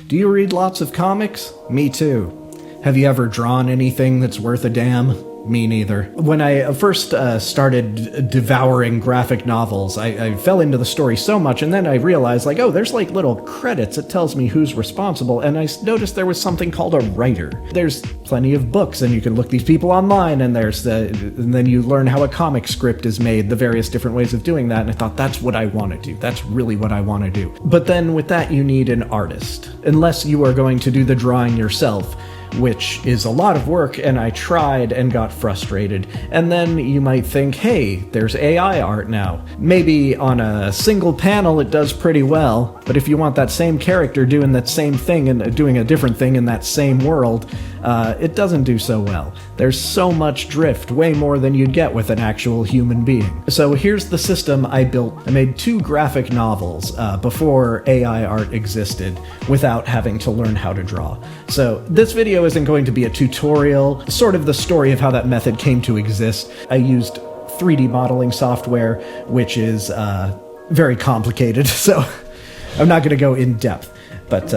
Do you read lots of comics? Me too. Have you ever drawn anything that's worth a damn? Me neither. When I first started devouring graphic novels, I fell into the story so much, and then I realized, like, oh, there's like little credits. It tells me who's responsible, and I noticed there was something called a writer. There's plenty of books, and you can look these people online, and and then you learn how a comic script is made, the various different ways of doing that, and I thought, that's what I want to do. That's really what I want to do. But then with that, you need an artist. Unless you are going to do the drawing yourself, which is a lot of work, and I tried and got frustrated. And then you might think, hey, there's AI art now. Maybe on a single panel it does pretty well, but if you want that same character doing that same thing and doing a different thing in that same world, it doesn't do so well. There's so much drift, way more than you'd get with an actual human being. So here's the system I built. I made 2 graphic novels before AI art existed without having to learn how to draw. So this video isn't going to be a tutorial, sort of the story of how that method came to exist. I used 3D modeling software, which is very complicated, so I'm not going to go in depth. But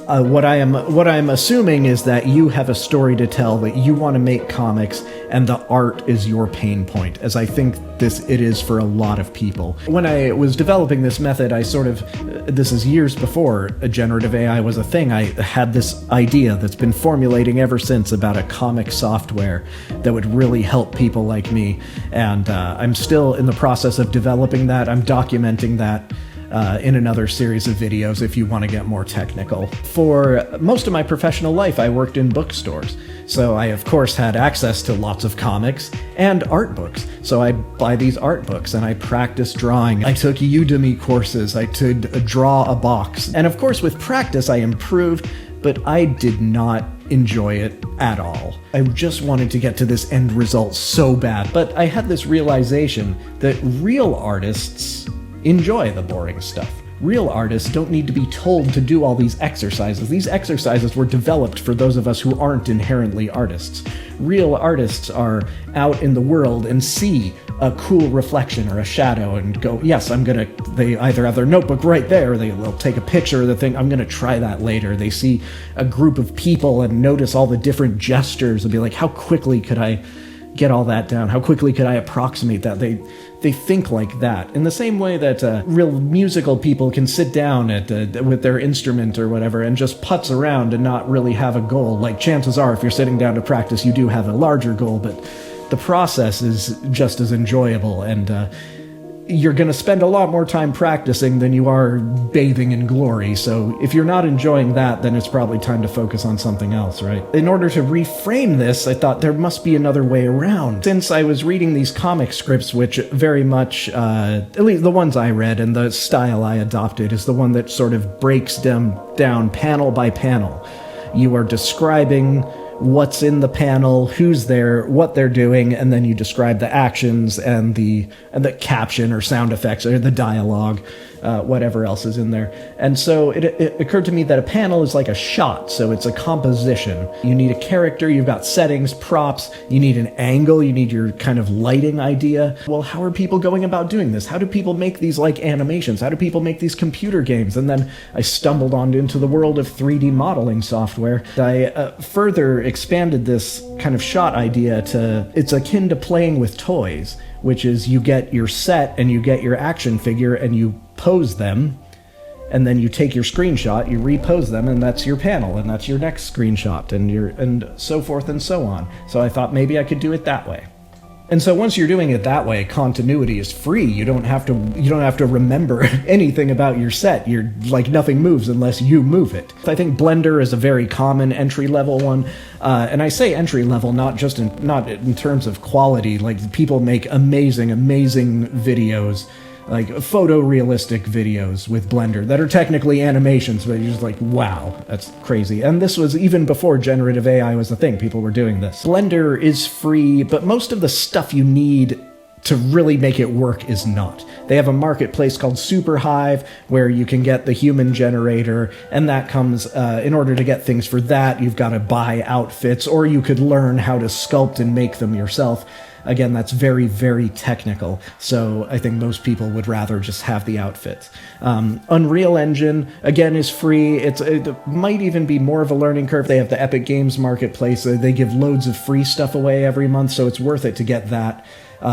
what I'm assuming is that you have a story to tell, that you want to make comics, and the art is your pain point, as I think it is for a lot of people. When I was developing this method, this is years before generative AI was a thing, I had this idea that's been formulating ever since about a comic software that would really help people like me, and I'm still in the process of developing that. I'm documenting that in another series of videos if you want to get more technical. For most of my professional life, I worked in bookstores, so I of course had access to lots of comics and art books. So I'd buy these art books and I practiced drawing. I took Udemy courses, I could draw a box. And of course with practice I improved, but I did not enjoy it at all. I just wanted to get to this end result so bad. But I had this realization that real artists enjoy the boring stuff. Real artists don't need to be told to do all these exercises. These exercises were developed for those of us who aren't inherently artists. Real artists are out in the world and see a cool reflection or a shadow and go, yes, they either have their notebook right there, or they'll take a picture of the thing, I'm gonna try that later. They see a group of people and notice all the different gestures and be like, how quickly could I get all that down? How quickly could I approximate that? They think like that. In the same way that real musical people can sit down with their instrument or whatever and just putz around and not really have a goal. Like, chances are, if you're sitting down to practice, you do have a larger goal, but the process is just as enjoyable, and you're going to spend a lot more time practicing than you are bathing in glory. So if you're not enjoying that, then it's probably time to focus on something else, right? In order to reframe this, I thought there must be another way around. Since I was reading these comic scripts, which very much, at least the ones I read and the style I adopted, is the one that sort of breaks them down panel by panel. You are describing what's in the panel, who's there, what they're doing, and then you describe the actions and the caption or sound effects or the dialogue, whatever else is in there. And so it occurred to me that a panel is like a shot, so it's a composition. You need a character, you've got settings, props, you need an angle, you need your kind of lighting idea. Well, how are people going about doing this? How do people make these like animations? How do people make these computer games? And then I stumbled into the world of 3D modeling software. I further expanded this kind of shot idea to, it's akin to playing with toys, which is you get your set and you get your action figure and you pose them, and then you take your screenshot, you repose them, and that's your panel, and that's your next screenshot, and so forth and so on. So I thought maybe I could do it that way. And so once you're doing it that way, continuity is free. You don't have to remember anything about your set. You're like, nothing moves unless you move it. I think Blender is a very common entry-level one. And I say entry-level not in terms of quality. Like, people make amazing videos, like photorealistic videos with Blender that are technically animations, but you're just like, wow, that's crazy. And this was even before generative AI was a thing. People were doing this. Blender is free, but most of the stuff you need to really make it work is not. They have a marketplace called Superhive where you can get the human generator, and that comes, in order to get things for that, you've got to buy outfits, or you could learn how to sculpt and make them yourself. Again, that's very, very technical, so I think most people would rather just have the outfits. Unreal Engine, again, is free. It might even be more of a learning curve. They have the Epic Games Marketplace. They give loads of free stuff away every month, so it's worth it to get that.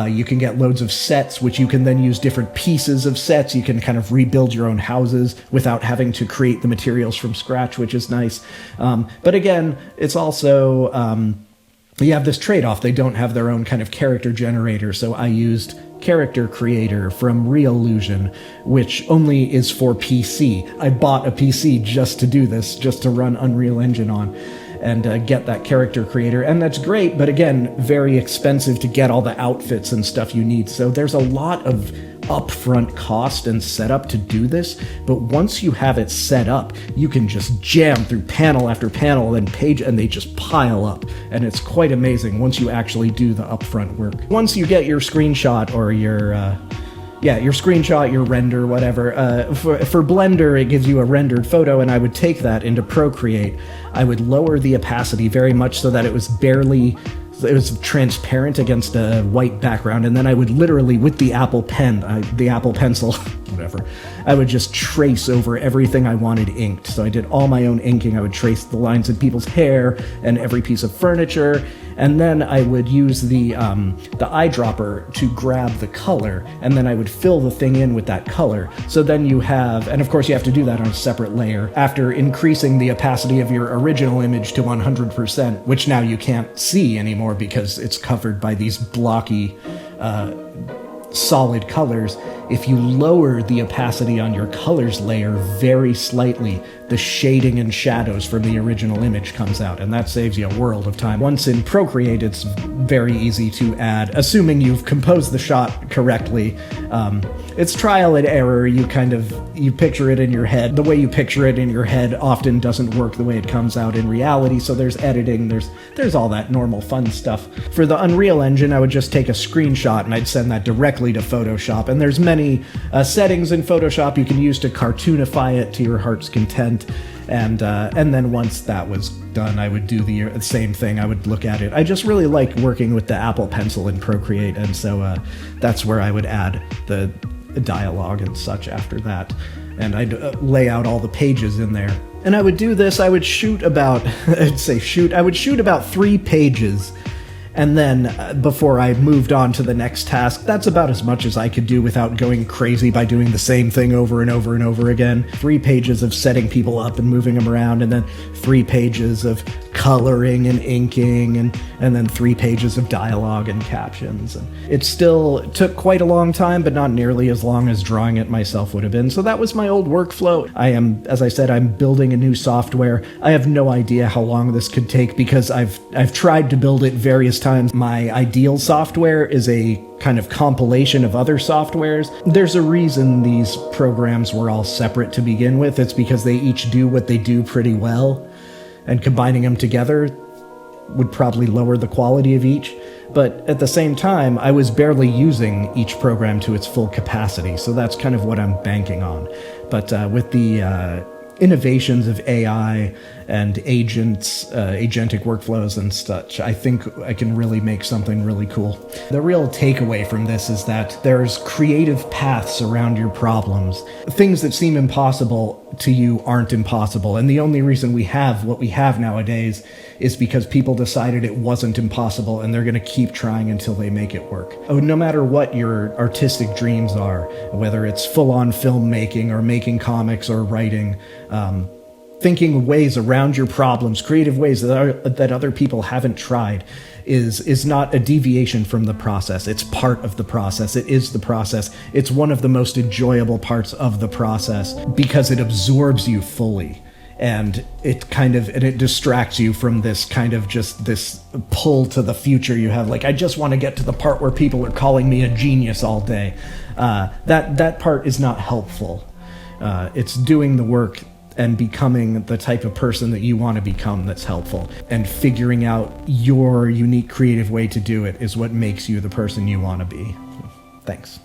You can get loads of sets, which you can then use different pieces of sets. You can kind of rebuild your own houses without having to create the materials from scratch, which is nice. But again, it's also... you have this trade-off. They don't have their own kind of character generator, so I used Character Creator from Reallusion, which only is for PC. I bought a PC just to do this, just to run Unreal Engine on and get that character creator, and that's great, but again, very expensive to get all the outfits and stuff you need. So there's a lot of upfront cost and setup to do this, but once you have it set up, you can just jam through panel after panel and page, and they just pile up, and it's quite amazing once you actually do the upfront work. Once you get your screenshot or your screenshot, your render, whatever. For Blender, it gives you a rendered photo, and I would take that into Procreate. I would lower the opacity very much so that it was transparent against a white background, and then I would literally, with the Apple Pencil, whatever, I would just trace over everything I wanted inked. So I did all my own inking. I would trace the lines in people's hair and every piece of furniture, and then I would use the eyedropper to grab the color, and then I would fill the thing in with that color. So then you have, and of course you have to do that on a separate layer, after increasing the opacity of your original image to 100%, which now you can't see anymore because it's covered by these blocky solid colors. If you lower the opacity on your colors layer very slightly, the shading and shadows from the original image comes out, and that saves you a world of time. Once in Procreate, it's very easy to add, assuming you've composed the shot correctly. It's trial and error. You picture it in your head. The way you picture it in your head often doesn't work the way it comes out in reality, so there's editing, there's all that normal fun stuff. For the Unreal Engine, I would just take a screenshot and I'd send that directly to Photoshop, and there's many settings in Photoshop you can use to cartoonify it to your heart's content, and then once that was done, I would do the same thing. I would look at it. I just really like working with the Apple Pencil in Procreate, and so that's where I would add the dialogue and such after that, and I'd lay out all the pages in there. And I would do this. I would shoot about I would shoot about 3 pages. And then before I moved on to the next task, that's about as much as I could do without going crazy by doing the same thing over and over and over again. 3 pages of setting people up and moving them around, and then 3 pages of coloring and inking, and then 3 pages of dialogue and captions. And it still took quite a long time, but not nearly as long as drawing it myself would have been. So that was my old workflow. As I said, I'm building a new software. I have no idea how long this could take because I've tried to build it various times. My ideal software is a kind of compilation of other softwares. There's a reason these programs were all separate to begin with. It's because they each do what they do pretty well, and combining them together would probably lower the quality of each. But at the same time, I was barely using each program to its full capacity, so that's kind of what I'm banking on. But with the innovations of AI and agentic workflows and such, I think I can really make something really cool. The real takeaway from this is that there's creative paths around your problems. Things that seem impossible to you aren't impossible, and the only reason we have what we have nowadays is because people decided it wasn't impossible, and they're going to keep trying until they make it work. No matter what your artistic dreams are, whether it's full-on filmmaking or making comics or writing, thinking ways around your problems, creative ways that other people haven't tried, is not a deviation from the process. It's part of the process. It is the process. It's one of the most enjoyable parts of the process because it absorbs you fully. And it distracts you from this kind of just this pull to the future you have. Like, I just want to get to the part where people are calling me a genius all day. That part is not helpful. It's doing the work and becoming the type of person that you want to become that's helpful. And figuring out your unique creative way to do it is what makes you the person you want to be. Thanks.